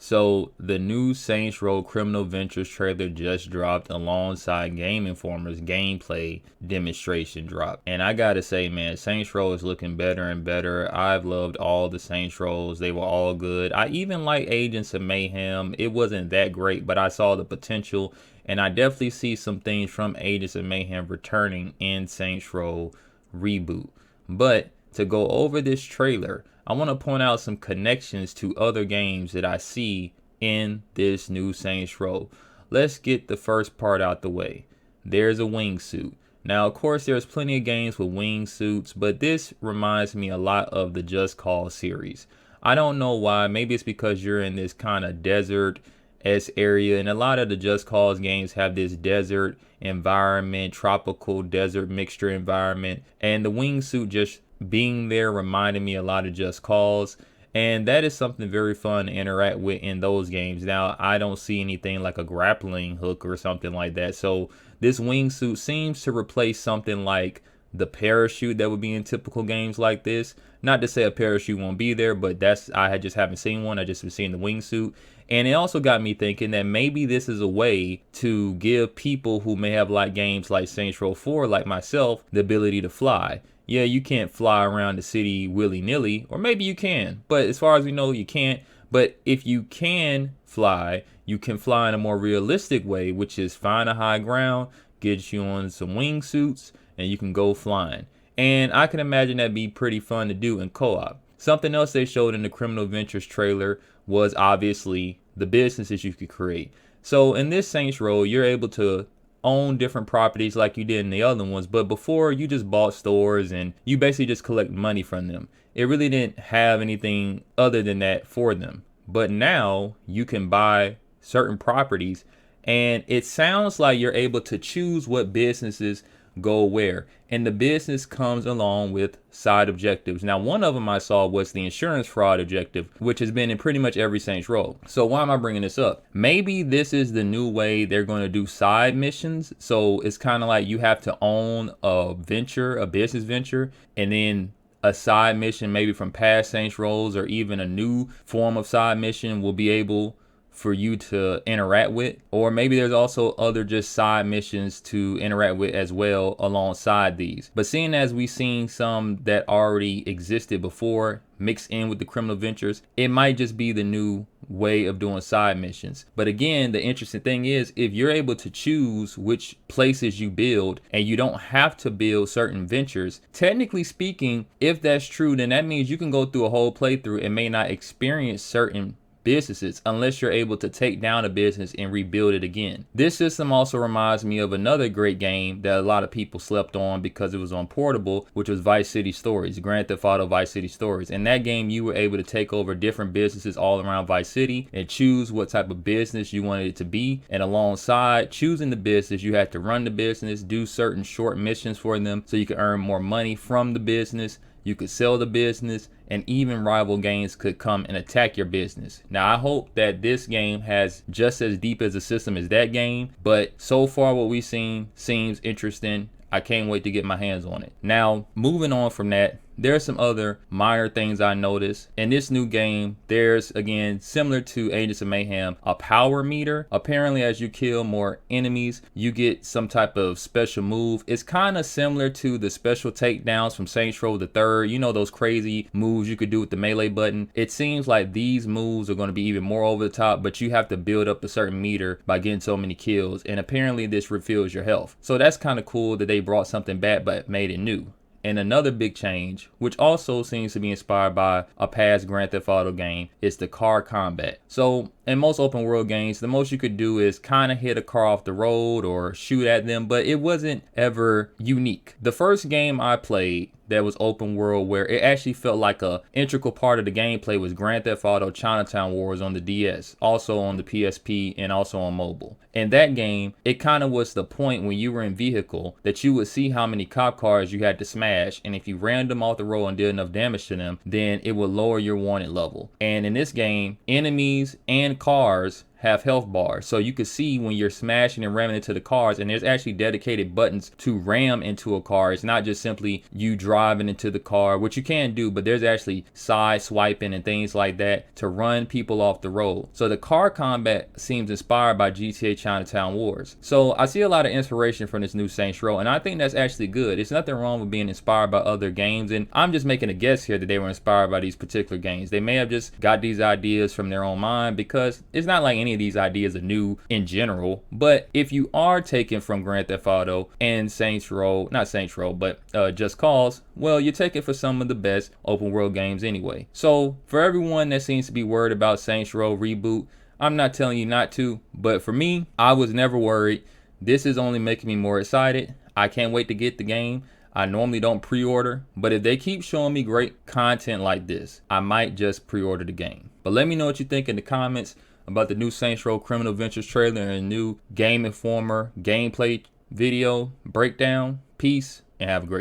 So the new Saints Row Criminal Ventures trailer just dropped alongside Game Informer's gameplay demonstration drop. And I gotta say, man, Saints Row is looking better and better. I've loved all the Saints Rows. They were all good. I even like Agents of Mayhem. It wasn't that great, but I saw the potential. And I definitely see some things from Agents of Mayhem returning in Saints Row reboot. But to go over this trailer, I want to point out some connections to other games that I see in this new Saints Row. Let's get the first part out the way. There's a wingsuit. Now, of course, there's plenty of games with wingsuits, but this reminds me a lot of the Just Cause series. I don't know why. Maybe it's because you're in this kind of desert-esque area, and a lot of the Just Cause games have this desert environment, tropical desert mixture environment, and the wingsuit just being there reminded me a lot of Just Cause, and that is something very fun to interact with in those games. Now, I don't see anything like a grappling hook or something like that, so this wingsuit seems to replace something like the parachute that would be in typical games like this. Not to say a parachute won't be there, but I just haven't seen one. I just been seeing the wingsuit. And it also got me thinking that maybe this is a way to give people who may have liked games like Saints Row 4, like myself, the ability to fly. Yeah, you can't fly around the city willy-nilly, or maybe you can, but as far as we know, you can't. But if you can fly in a more realistic way, which is find a high ground, get you on some wingsuits, and you can go flying. And I can imagine that'd be pretty fun to do in co-op. Something else they showed in the Criminal Ventures trailer was obviously the businesses you could create. So in this Saints Row, you're able to own different properties like you did in the other ones, but before you just bought stores and you basically just collect money from them. It really didn't have anything other than that for them. But now you can buy certain properties, and it sounds like you're able to choose what businesses go where, and the business comes along with side objectives. Now, one of them I saw was the insurance fraud objective, which has been in pretty much every Saints Row. So why am I bringing this up? Maybe this is the new way they're going to do side missions. So it's kind of like you have to own a venture, a business venture, and then a side mission maybe from past Saints Rows, or even a new form of side mission will be able for you to interact with. Or maybe there's also other just side missions to interact with as well alongside these. But seeing as we've seen some that already existed before mixed in with the Criminal Ventures, it might just be the new way of doing side missions. But again, the interesting thing is, if you're able to choose which places you build and you don't have to build certain ventures, technically speaking, if that's true, then that means you can go through a whole playthrough and may not experience certain businesses unless you're able to take down a business and rebuild it again. This system also reminds me of another great game that a lot of people slept on because it was on portable, which was Vice City Stories, Grand Theft Auto Vice City Stories. In that game, you were able to take over different businesses all around Vice City and choose what type of business you wanted it to be. And alongside choosing the business, you had to run the business, do certain short missions for them so you could earn more money from the business. You could sell the business, and even rival games could come and attack your business. Now, I hope that this game has just as deep as a system as that game, but so far what we've seen seems interesting. I can't wait to get my hands on it. Now, moving on from that, there are some other minor things I noticed. In this new game, there's, again, similar to Agents of Mayhem, a power meter. Apparently, as you kill more enemies, you get some type of special move. It's kind of similar to the special takedowns from Saints Row the Third. You know, those crazy moves you could do with the melee button. It seems like these moves are going to be even more over the top, but you have to build up a certain meter by getting so many kills. And apparently, this refills your health. So that's kind of cool that they brought something back but made it new. And another big change, which also seems to be inspired by a past Grand Theft Auto game, is the car combat. So in most open world games, the most you could do is kind of hit a car off the road or shoot at them, but it wasn't ever unique. The first game I played that was open world where it actually felt like a integral part of the gameplay was Grand Theft Auto Chinatown Wars on the DS, also on the PSP and also on mobile. In that game, it kind of was the point when you were in vehicle that you would see how many cop cars you had to smash, and if you ran them off the road and did enough damage to them, then it would lower your wanted level. And in this game, enemies and cars have health bars. So you can see when you're smashing and ramming into the cars, and there's actually dedicated buttons to ram into a car. It's not just simply you driving into the car, which you can do, but there's actually side swiping and things like that to run people off the road. So the car combat seems inspired by GTA Chinatown Wars. So I see a lot of inspiration from this new Saints Row, and I think that's actually good. It's nothing wrong with being inspired by other games, and I'm just making a guess here that they were inspired by these particular games. They may have just got these ideas from their own mind, because it's not like any of these ideas are new in general. But if you are taken from Grand Theft Auto and Saints Row, not Saints Row, but Just Cause, well, you're taken for some of the best open world games anyway. So for everyone that seems to be worried about Saints Row reboot, I'm not telling you not to, but for me, I was never worried. This is only making me more excited. I can't wait to get the game. I normally don't pre-order, but if they keep showing me great content like this, I might just pre-order the game. But let me know what you think in the comments about the new Saints Row Criminal Ventures trailer and new Game Informer gameplay video breakdown. Peace, and have a great day.